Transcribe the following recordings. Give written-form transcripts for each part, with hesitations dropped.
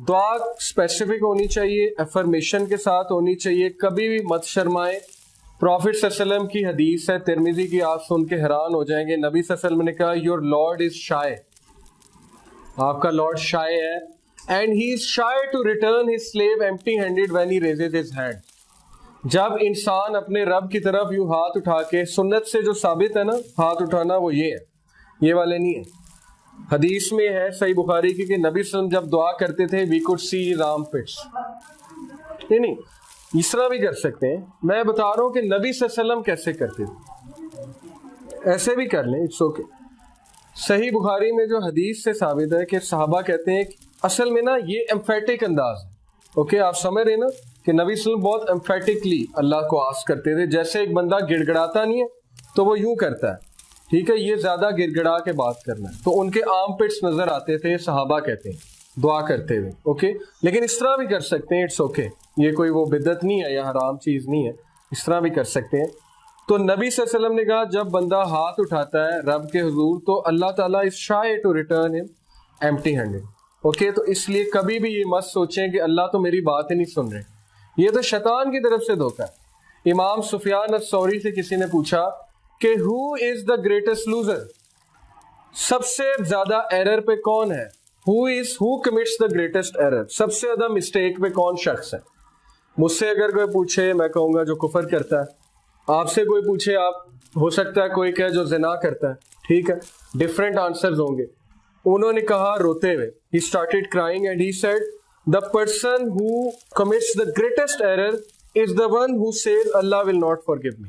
دعا اسپیسیفک ہونی چاہیے, افرمیشن کے ساتھ ہونی چاہیے, کبھی بھی مت شرمائیں. پروفٹ صلی اللہ علیہ وسلم کی حدیث ہے ترمذی کی, آپ سن کے حیران ہو جائیں گے. نبی صلی اللہ علیہ وسلم نے کہا یور لارڈ از شائے, آپ کا لارڈ شائے ہے, and he is shy to return his slave empty handed when he raises his hand. جب انسان اپنے رب کی طرف یوں ہاتھ اٹھا کے, سنت سے جو ثابت ہے نا ہاتھ اٹھانا, وہ یہ ہے, یہ والے نہیں ہے. حدیث میں ہے صحیح بخاری کی کہ نبی صلی اللہ علیہ وسلم جب دعا کرتے تھے وی کوڈ سی رام پٹس. نہیں, اس طرح بھی کر سکتے ہیں. میں بتا رہا ہوں کہ نبی صلی اللہ علیہ وسلم کیسے کرتے تھے, ایسے بھی کر لیں, اٹس اوکے. صحیح بخاری میں جو حدیث سے ثابت ہے کہ صحابہ کہتے ہیں کہ اصل میں نا یہ ایمفیٹک انداز ہے. اوکے, آپ سمجھ رہے ہیں نا کہ نبی صلی اللہ علیہ وسلم بہت ایمفیٹکلی اللہ کو آسک کرتے تھے. جیسے ایک بندہ گڑ گڑاتا نہیں ہے تو وہ یوں کرتا ہے, ٹھیک ہے, یہ زیادہ گڑ گڑا کے بات کرنا ہے. تو ان کے آرم پٹس نظر آتے تھے, صحابہ کہتے ہیں دعا کرتے ہوئے. اوکے, لیکن اس طرح بھی کر سکتے ہیں, اٹس اوکے, یہ کوئی وہ بدعت نہیں ہے یا حرام چیز نہیں ہے, اس طرح بھی کر سکتے ہیں. تو نبی صلی اللہ علیہ وسلم نے کہا جب بندہ ہاتھ اٹھاتا ہے رب کے حضور تو اللہ تعالیٰ از شائے ٹو ریٹرن ہم ایمپٹی ہینڈڈ. اوکے, تو اس لیے کبھی بھی یہ مت سوچیں کہ اللہ تو میری بات ہی نہیں سن رہے, یہ تو شیطان کی طرف سے دھوکا ہے. امام سفیان الثوری سے کسی نے پوچھا کہ ہو از دا گریٹسٹ لوزر, سب سے زیادہ ایرر پہ کون ہے, ہو کمٹس دا گریٹسٹ ایرر, سب سے زیادہ مسٹیک پہ کون شخص ہے. مجھ سے اگر کوئی پوچھے میں کہوں گا جو کفر کرتا ہے, آپ سے کوئی پوچھے آپ ہو سکتا ہے کوئی کہے جو زنا کرتا ہے, ٹھیک ہے, ڈفرینٹ آنسرز ہوں گے. انہوں نے کہا روتے ہوئے, he started crying and he said the person who commits the greatest error is the one who says Allah will not forgive me.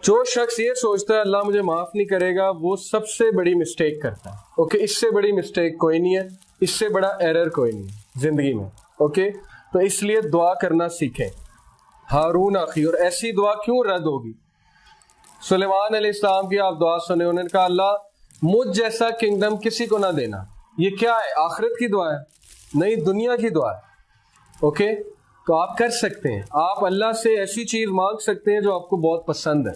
جو شخص یہ سوچتا ہے اللہ مجھے معاف نہیں کرے گا وہ سب سے بڑی مسٹیک کرتا ہے. اوکے, اس سے بڑی مسٹیک کوئی نہیں ہے, اس سے بڑا ایرر کوئی نہیں ہے زندگی میں. اوکے, تو اس لیے دعا کرنا سیکھیں. ہارون اخی, اور ایسی دعا کیوں رد ہوگی؟ سلیمان علیہ السلام کی آپ دعا سنیں, انہوں نے کہا اللہ مجھ جیسا کنگڈم کسی کو نہ دینا. یہ کیا ہے, آخرت کی دعا ہے, نہیں دنیا کی دعا ہے. اوکے, تو آپ کر سکتے ہیں, آپ اللہ سے ایسی چیز مانگ سکتے ہیں جو آپ کو بہت پسند ہے,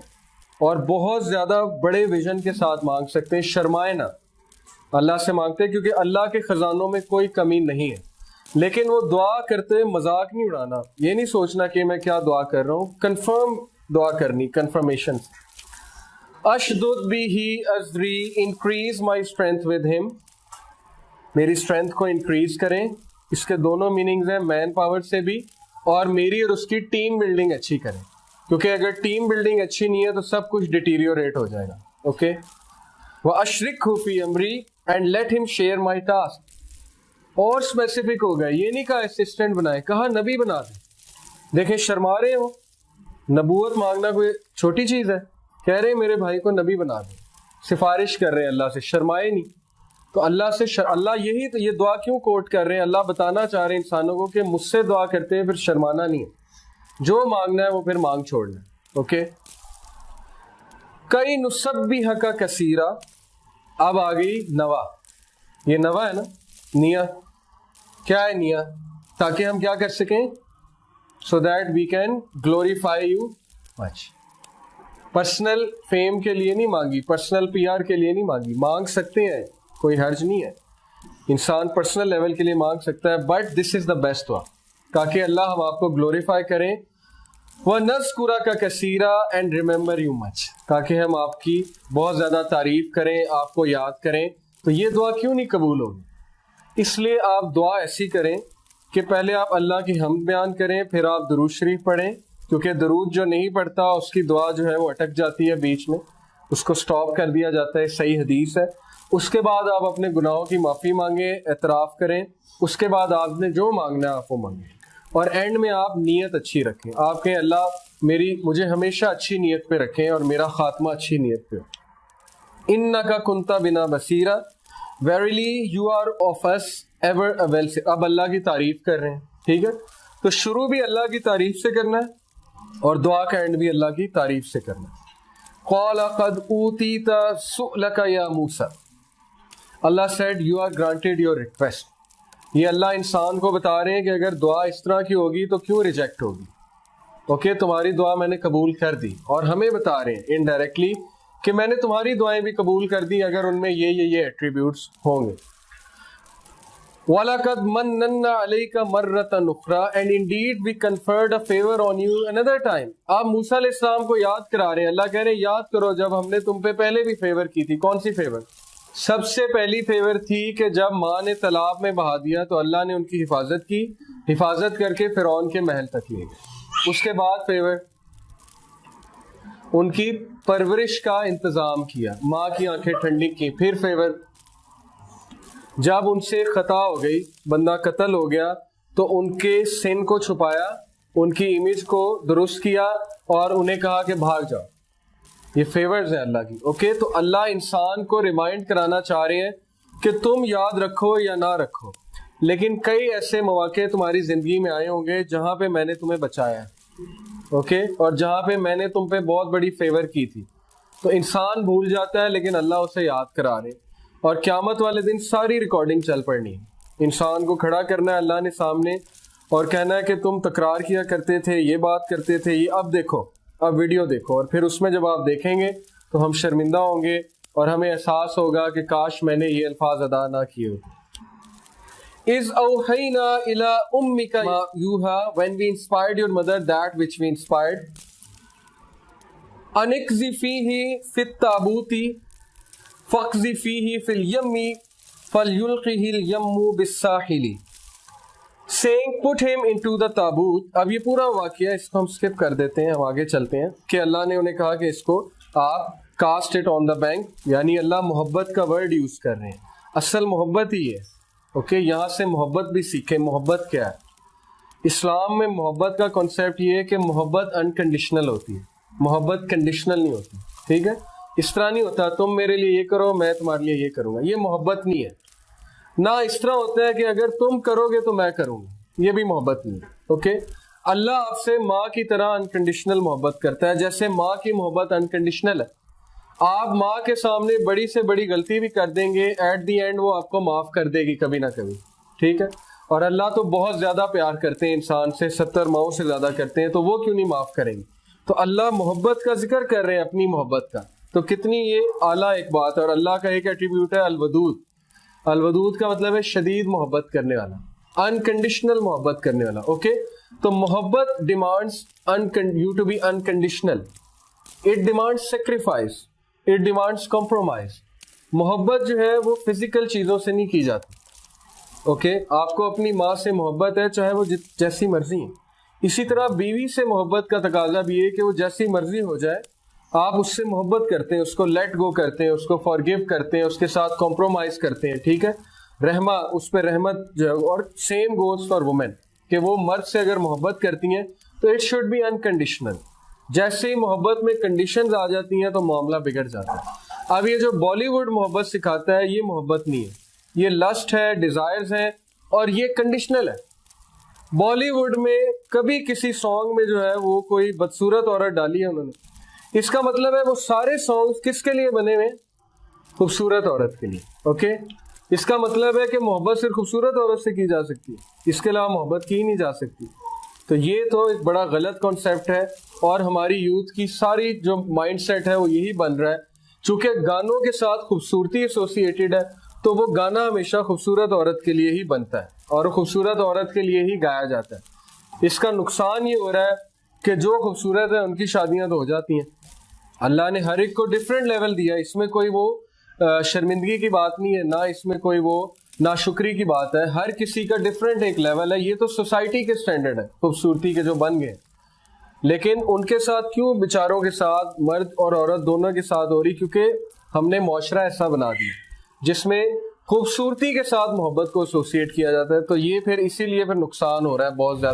اور بہت زیادہ بڑے ویژن کے ساتھ مانگ سکتے ہیں. شرمائے نہ, اللہ سے مانگتے ہیں کیونکہ اللہ کے خزانوں میں کوئی کمی نہیں ہے. لیکن وہ دعا کرتے مذاق نہیں اڑانا, یہ نہیں سوچنا کہ میں کیا دعا کر رہا ہوں, کنفرم دعا کرنی, کنفرمیشن. اشدد بھی ازری, increase my strength with him, میری اسٹرینتھ کو انکریز کریں. اس کے دونوں میننگز ہیں, مین پاور سے بھی, اور میری اور اس کی ٹیم بلڈنگ اچھی کریں, کیونکہ اگر ٹیم بلڈنگ اچھی نہیں ہے تو سب کچھ ڈیٹیریوریٹ ہو جائے گا. اوکے, وَأَشْرِكْهُ فِي أَمْرِي and let him share my task. اور اسپیسیفک ہو گیا, یہ نہیں کہا اسسٹنٹ بنائے, کہا نبی بنا دیں. دیکھیں شرما رہے ہو, نبوت مانگنا کوئی چھوٹی چیز ہے, کہہ رہے ہیں میرے بھائی کو نبی بنا دیں, سفارش کر رہے ہیں اللہ سے, شرمائے نہیں. تو اللہ سے اللہ یہی تو یہ دعا کیوں کوٹ کر رہے ہیں, اللہ بتانا چاہ رہے ہیں انسانوں کو کہ مجھ سے دعا کرتے ہیں پھر شرمانا نہیں ہے, جو مانگنا ہے وہ پھر مانگ چھوڑنا ہے. اوکے, کئی نسبحک کا کثیرہ, اب آ گئی نوا. یہ نوا ہے نا, نیا کیا ہے, نیا تاکہ ہم کیا کر سکیں, so that we can glorify you much. Personal fame کے لیے نہیں مانگی, پرسنل پی آر کے لیے نہیں مانگی, مانگ سکتے ہیں, کوئی حرج نہیں ہے, انسان پرسنل لیول کے لیے مانگ سکتا ہے, but this is the best one, تاکہ اللہ ہم آپ کو گلوریفائی کریں. وَنَذْكُرَكَ كَثِيرًا and remember you much, تاکہ ہم آپ کی بہت زیادہ تعریف کریں, آپ کو یاد کریں. تو یہ دعا کیوں نہیں قبول ہوگی؟ اس لیے آپ دعا ایسی کریں کہ پہلے آپ اللہ کی حمد بیان کریں, پھر آپ درود شریف پڑھیں, کیونکہ درود جو نہیں پڑھتا اس کی دعا جو ہے وہ اٹک جاتی ہے بیچ میں, اس کو سٹاپ کر دیا جاتا ہے, صحیح حدیث ہے. اس کے بعد آپ اپنے گناہوں کی معافی مانگیں, اعتراف کریں, اس کے بعد آپ نے جو مانگنا ہے آپ وہ مانگیں, اور اینڈ میں آپ نیت اچھی رکھیں. آپ کہیں اللہ مجھے ہمیشہ اچھی نیت پہ رکھیں اور میرا خاتمہ اچھی نیت پہ ہو. اِنَّكَ كُنْتَ بِنَا بَصِيرًا verily you are of us ever a well. اب اللہ کی تعریف کر رہے ہیں, ٹھیک ہے, تو شروع بھی اللہ کی تعریف سے کرنا ہے اور دعا کا اینڈ بھی اللہ کی تعریف سے کرنا ہے. قَالَ قَدْ أُوتِيتَ سُؤْلَكَ يَا مُوسَى, اللہ said you are granted your request. یہ اللہ انسان کو بتا رہے ہیں کہ اگر دعا اس طرح کی ہوگی تو کیوں ریجیکٹ ہوگی. اوکے, تمہاری دعا میں نے قبول کر دی, اور ہمیں بتا رہے ہیں انڈائریکٹلی کہ میں نے تمہاری دعائیں بھی قبول کر دی اگر ان میں یہ ایٹریبیوٹس ہوں گے. وَلَقَدْ مَنَّنَّا عَلَيْكَ مَرَّةً أُخْرَى and indeed we conferred a favor on you another time. آپ موسیٰ علیہ السلام کو یاد کرا رہے ہیں. اللہ کہہ رہے ہیں یاد کرو جب ہم نے تم پہ پہلے بھی فیور کی تھی. کون سی فیور؟ سب سے پہلی فیور تھی کہ جب ماں نے تالاب میں بہا دیا تو اللہ نے ان کی حفاظت کی, حفاظت کر کے فرعون کے محل تک لے گئے. اس کے بعد فیور ان کی پرورش کا انتظام کیا, ماں کی آنکھیں ٹھنڈی کی. پھر فیور جب ان سے خطا ہو گئی, بندہ قتل ہو گیا, تو ان کے سن کو چھپایا, ان کی امیج کو درست کیا اور انہیں کہا کہ بھاگ جاؤ. یہ فیورز ہیں اللہ کی. اوکے, تو اللہ انسان کو ریمائنڈ کرانا چاہ رہے ہیں کہ تم یاد رکھو یا نہ رکھو, لیکن کئی ایسے مواقع تمہاری زندگی میں آئے ہوں گے جہاں پہ میں نے تمہیں بچایا ہے. اوکے, اور جہاں پہ میں نے تم پہ بہت بڑی فیور کی تھی. تو انسان بھول جاتا ہے لیکن اللہ اسے یاد کرا رہے, اور قیامت والے دن ساری ریکارڈنگ چل پڑنی ہے. انسان کو کھڑا کرنا ہے اللہ نے سامنے اور کہنا ہے کہ تم تکرار کیا کرتے تھے, یہ بات کرتے تھے, یہ اب دیکھو, اب ویڈیو دیکھو. اور پھر اس میں جب آپ دیکھیں گے تو ہم شرمندہ ہوں گے اور ہمیں احساس ہوگا کہ کاش میں نے یہ الفاظ ادا نہ کیے ہوتے. اِذْ أَوْحَيْنَا إِلَىٰ أُمِّكَ مَا يُوحَىٰ when we inspired your mother that which we inspired. أَنِ اقْذِفِيهِ فِي التَّابُوتِ فَاقْذِفِيهِ فِي الْيَمِّ فَلْيُلْقِهِ الْيَمُّ بِالسَّاحِلِ saying put him into the taboot. اب یہ پورا واقعہ اس کو ہم سکپ کر دیتے ہیں, ہم آگے چلتے ہیں کہ اللہ نے انہیں کہا کہ اس کو آپ cost it on the bank, یعنی اللہ محبت کا ورڈ یوز کر رہے ہیں. اصل محبت ہی ہے. اوکے, یہاں سے محبت بھی سیکھیں. محبت کیا ہے؟ اسلام میں محبت کا کنسیپٹ یہ ہے کہ محبت انکنڈیشنل ہوتی ہے, محبت کنڈیشنل نہیں ہوتی. ٹھیک ہے, اس طرح نہیں ہوتا تم میرے لیے یہ کرو میں تمہارے لیے یہ کروں گا, یہ محبت نہیں ہے. نہ اس طرح ہوتا ہے کہ اگر تم کرو گے تو میں کروں گا, یہ بھی محبت نہیں ہے. اوکے, اللہ آپ سے ماں کی طرح انکنڈیشنل محبت کرتا ہے, جیسے ماں کی محبت انکنڈیشنل ہے. آپ ماں کے سامنے بڑی سے بڑی غلطی بھی کر دیں گے, ایٹ دی اینڈ وہ آپ کو معاف کر دے گی کبھی نہ کبھی. ٹھیک ہے, اور اللہ تو بہت زیادہ پیار کرتے ہیں انسان سے, 70 ماؤں سے زیادہ کرتے ہیں, تو وہ کیوں نہیں معاف کریں گے؟ تو اللہ محبت کا ذکر کر رہے ہیں, اپنی محبت کا. تو کتنی یہ اعلیٰ ایک بات ہے. اور اللہ کا ایک ایٹریبیوٹ ہے الودود. الودود کا مطلب ہے شدید محبت کرنے والا, انکنڈیشنل محبت کرنے والا. اوکے, تو محبت demands you to be unconditional. It demands sacrifice, it demands compromise. محبت جو ہے وہ فزیکل چیزوں سے نہیں کی جاتی. اوکے, آپ کو اپنی ماں سے محبت ہے چاہے وہ جیسی مرضی ہے. اسی طرح بیوی سے محبت کا تقاضا بھی ہے کہ وہ جیسی مرضی ہو جائے, آپ اس سے محبت کرتے ہیں, اس کو لیٹ گو کرتے ہیں, اس کو فارگیو کرتے ہیں, اس کے ساتھ کمپرومائز کرتے ہیں. ٹھیک ہے, رحمہ, اس پہ رحمت جو ہے. اور سیم گوز فار وومن, کہ وہ مرد سے اگر محبت کرتی ہیں تو اٹ شوڈ بی انکنڈیشنل. جیسے ہی محبت میں کنڈیشنز آ جاتی ہیں تو معاملہ بگڑ جاتا ہے. اب یہ جو بالی ووڈ محبت سکھاتا ہے یہ محبت نہیں ہے, یہ لسٹ ہے, ڈیزائرز ہیں, اور یہ کنڈیشنل ہے. بالی ووڈ میں کبھی کسی سانگ میں جو ہے وہ کوئی بدصورت عورت ڈالی ہے انہوں نے, اس کا مطلب ہے وہ سارے سانگز کس کے لیے بنے ہوئے؟ خوبصورت عورت کے لیے. اوکے, اس کا مطلب ہے کہ محبت صرف خوبصورت عورت سے کی جا سکتی ہے, اس کے علاوہ محبت کی نہیں جا سکتی. تو یہ تو ایک بڑا غلط کانسیپٹ ہے, اور ہماری یوتھ کی ساری جو مائنڈ سیٹ ہے وہ یہی بن رہا ہے. چونکہ گانوں کے ساتھ خوبصورتی ایسوسیٹیڈ ہے تو وہ گانا ہمیشہ خوبصورت عورت کے لیے ہی بنتا ہے اور خوبصورت عورت کے لیے ہی گایا جاتا ہے. اس کا نقصان یہ ہو رہا ہے کہ جو خوبصورت ہے ان کی شادیاں تو ہو جاتی ہیں. اللہ نے ہر ایک کو ڈفرینٹ لیول دیا, اس میں کوئی وہ شرمندگی کی بات نہیں ہے, نہ اس میں کوئی وہ ناشکری کی بات ہے. ہر کسی کا ڈفرینٹ ایک لیول ہے. یہ تو سوسائٹی کے سٹینڈرڈ ہے خوبصورتی کے جو بن گئے, لیکن ان کے ساتھ کیوں بیچاروں کے ساتھ, مرد اور عورت دونوں کے ساتھ ہو رہی؟ کیونکہ ہم نے معاشرہ ایسا بنا دیا جس میں خوبصورتی کے ساتھ محبت کو ایسوسیٹ کیا جاتا ہے. تو یہ پھر اسی لیے پھر نقصان ہو رہا ہے بہت زیادہ.